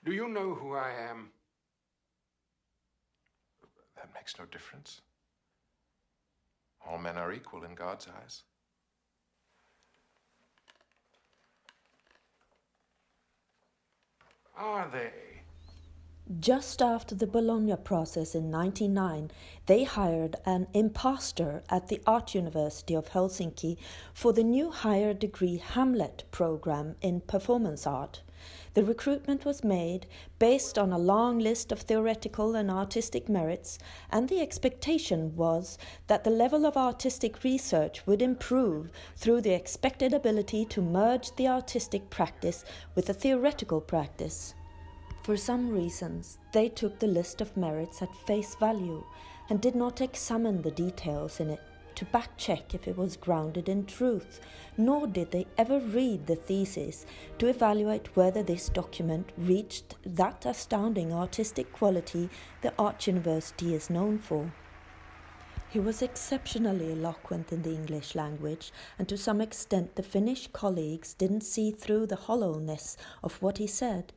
Do you know who I am? That makes no difference. All men are equal in God's eyes. Are they? Just after the Bologna process in 1909, they hired an imposter at the Art University of Helsinki for the new higher degree Hamlet program in performance art. The recruitment was made based on a long list of theoretical and artistic merits, and the expectation was that the level of artistic research would improve through the expected ability to merge the artistic practice with the theoretical practice. For some reasons, they took the list of merits at face value and did not examine the details in it to back-check if it was grounded in truth, nor did they ever read the thesis to evaluate whether this document reached that astounding artistic quality the Art University is known for. He was exceptionally eloquent in the English language, and to some extent the Finnish colleagues didn't see through the hollowness of what he said.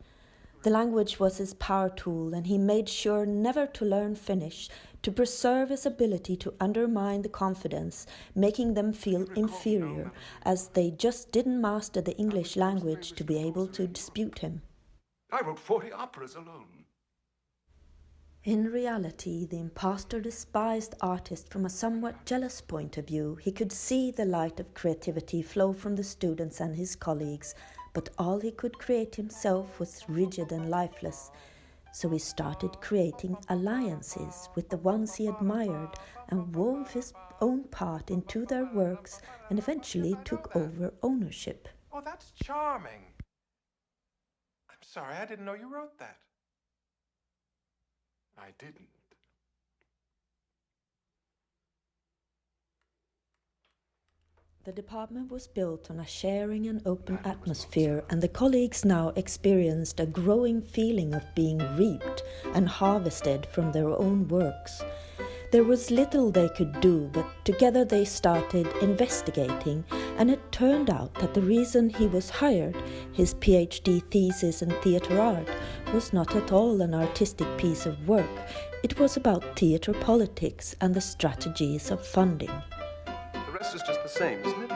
The language was his power tool, and he made sure never to learn Finnish to preserve his ability to undermine the confidence, making them feel inferior, as they just didn't master the English language to be able to dispute him. I wrote 40 operas alone. In reality, the impostor despised artists from a somewhat jealous point of view. He could see the light of creativity flow from the students and his colleagues, but all he could create himself was rigid and lifeless. So he started creating alliances with the ones he admired and wove his own part into their works and eventually took over ownership. Oh, that's charming. I'm sorry, I didn't know you wrote that. I didn't. The department was built on a sharing and open atmosphere, and the colleagues now experienced a growing feeling of being reaped and harvested from their own works. There was little they could do, but together they started investigating, and it turned out that the reason he was hired, his PhD thesis in theatre art, was not at all an artistic piece of work. It was about theatre politics and the strategies of funding. The rest is just the same, isn't it?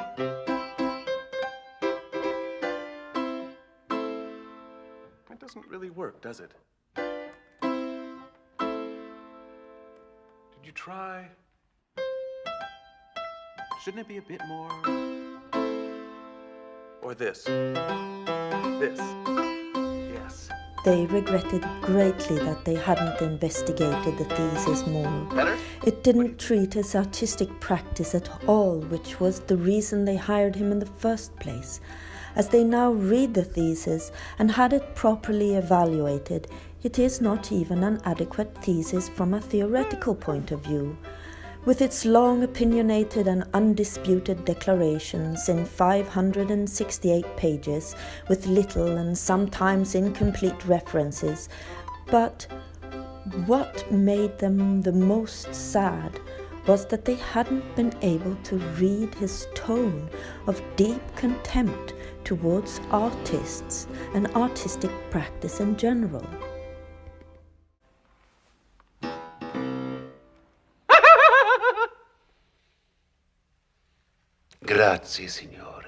It doesn't really work, does it? Did you try? Shouldn't it be a bit more? Or this? This? Yes. They regretted greatly that they hadn't investigated the thesis more. Better? It didn't treat his artistic practice at all, which was the reason they hired him in the first place. As they now read the thesis and had it properly evaluated, it is not even an adequate thesis from a theoretical point of view. With its long, opinionated and undisputed declarations in 568 pages, with little and sometimes incomplete references. But what made them the most sad was that they hadn't been able to read his tone of deep contempt towards artists and artistic practice in general. Grazie, signore.